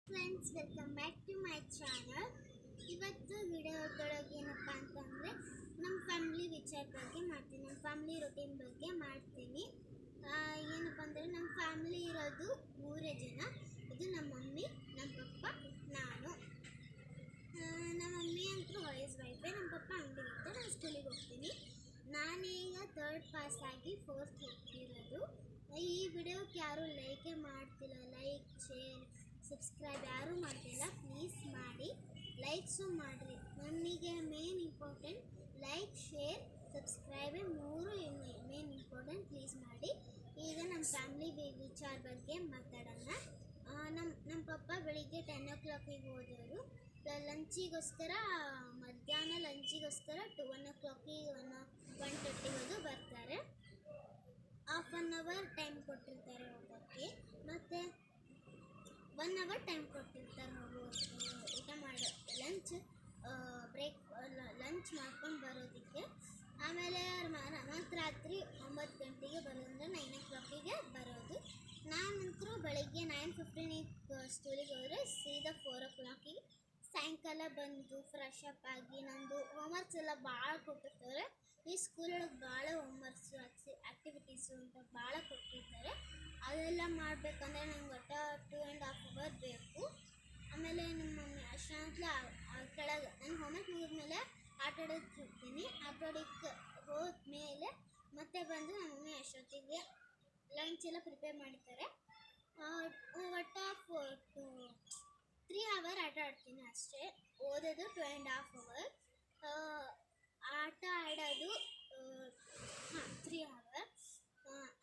Friends, welcome back to my channel. ಇವತ್ತು ವಿಡಿಯೋದೊಳಗೆ ಏನಪ್ಪ ಅಂತಂದರೆ ನಮ್ಮ ಫ್ಯಾಮಿಲಿ ವಿಚಾರ ಬಗ್ಗೆ ಮಾಡ್ತೀನಿ, ನಮ್ಮ ಫ್ಯಾಮಿಲಿ ರೊಟೀನ್ ಬಗ್ಗೆ ಮಾಡ್ತೀನಿ. ಏನಪ್ಪ ಅಂದರೆ ನಮ್ಮ ಫ್ಯಾಮಿಲಿ ಇರೋದು 3 ಜನ. ಇದು ನಮ್ಮ ಮಮ್ಮಿ, ನಮ್ಮ ಪಪ್ಪ, ನಾನು. ನಮ್ಮ ಮಮ್ಮಿ ಅಂತೂ ಹೌಸ್ ವೈಫೇ, ನಮ್ಮ ಪಪ್ಪ ಅಂಗಡಿ ಇರ್ತಾರೆ, ನಾನು ಸ್ಕೂಲಿಗೆ ಹೋಗ್ತೀನಿ. ನಾನೀಗ 3rd ಪಾಸ್ ಆಗಿ 4th ಹೋಗ್ತಿರೋದು. ಈ ವಿಡಿಯೋಕ್ಕೆ ಯಾರೂ ಲೈಕೇ ಮಾಡ್ತಿಲ್ಲ, ಲೈಕ್ ಶೇರ್ ಸಬ್ಸ್ಕ್ರೈಬ್ ಯಾರೂ ಮಾಡ್ತಿಲ್ಲ. ಪ್ಲೀಸ್ ಮಾಡಿ, ಲೈಕ್ಸು ಮಾಡಿರಿ. ನಮಗೆ ಮೇನ್ ಇಂಪಾರ್ಟೆಂಟ್ ಲೈಕ್, ಶೇರ್, ಸಬ್ಸ್ಕ್ರೈಬೇ 3 ಮೇನ್ ಇಂಪಾರ್ಟೆಂಟ್. ಪ್ಲೀಸ್ ಮಾಡಿ. ಈಗ ನಮ್ಮ ಫ್ಯಾಮಿಲಿ ವಿಚಾರ ಬಗ್ಗೆ ಮಾತಾಡೋಣ. ನಮ್ಮ ಪಪ್ಪ ಬೆಳಿಗ್ಗೆ 10 o'clock ಹೋದವರು. ಲಂಚಿಗೋಸ್ಕರ ಮಧ್ಯಾಹ್ನ ಲಂಚಿಗೋಸ್ಕರ 1 o'clock 1:30 ಬರ್ತಾರೆ. ಹಾಫ್ ಆನ್ ಅವರ್ ಟೈಮ್ ಕೊಟ್ಟಿರ್ತಾರೆ ಹೋಗೋಕ್ಕೆ, ಮತ್ತು 1 hour ಟೈಮ್ ಕೊಟ್ಟಿರ್ತಾರೆ ಊಟ ಮಾಡೋ ಲಂಚ್ ಮಾಡ್ಕೊಂಡು ಬರೋದಕ್ಕೆ. ಆಮೇಲೆ ಮತ್ತು ರಾತ್ರಿ 9 ಗಂಟೆಗೆ ಬರೋದಂದ್ರೆ 9 o'clock ಬರೋದು. ನಾನಂತರೂ ಬೆಳಗ್ಗೆ 9:15 ಸ್ಕೂಲಿಗೆ ಹೋದರೆ ಸೀದಾ 4 o'clock ಸಾಯಂಕಾಲ ಬಂದು ಫ್ರೆಶ್ ಅಪ್ ಆಗಿ ನಂದು ಹೋಮ್ವರ್ಕ್ಸ್ ಎಲ್ಲ ಭಾಳ ಕೊಟ್ಟಿರ್ತಾರೆ. ಈ ಸ್ಕೂಲೊಳಗೆ ಭಾಳ ಹೋಮ್ವರ್ಕ್ಸು ಆ್ಯಕ್ಟಿವಿಟೀಸು ಅಂತ ಭಾಳ ಕೊಟ್ಟಿರ್ತಾರೆ. ಅದೆಲ್ಲ ಮಾಡಬೇಕಂದ್ರೆ ನಂಗೆ ಒಟ್ಟು 2.5 hour ಬೇಕು. ಆಮೇಲೆ ನಮ್ಮ ಮಮ್ಮಿ ಅಷ್ಟೊಂದು ಕೆಳಗೆ ನನ್ನ ಹೋಮ್ವರ್ಕ್ ಮುಗಿದ್ಮೇಲೆ ಆಟಾಡೋಕ್ಕೆ ಹೋಗ್ತೀನಿ. ಆಟಾಡೋಕ್ಕೆ ಹೋದ್ಮೇಲೆ ಮತ್ತೆ ಬಂದು ನಮ್ಮ ಮಮ್ಮಿ ಅಷ್ಟೊತ್ತಿಗೆ ಲಂಚ್ ಎಲ್ಲ ಪ್ರಿಪೇರ್ ಮಾಡಿರ್ತಾರೆ. ಒಟ್ಟು 3 hour ಆಟ ಆಡ್ತೀನಿ ಅಷ್ಟೇ. ಓದೋದು 2.5 hour, ಆಟ ಆಡೋದು 3 hour.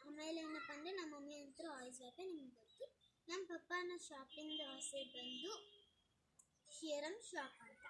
ಆಮೇಲೆ ಏನಪ್ಪ ಅಂದರೆ ನಮ್ಮ ಮಮ್ಮಿ ಅಂತೂ ಹೌಸ್ ವೈಫೇ, ನಿಮ್ಗೆ ಗೊತ್ತು. ನಮ್ಮ ಪಪ್ಪನ ಶಾಪಿಂಗ್ ಹೆಸರು ಬಂದು ಶೇರಮ್ ಶಾಪ್ ಅಂತ.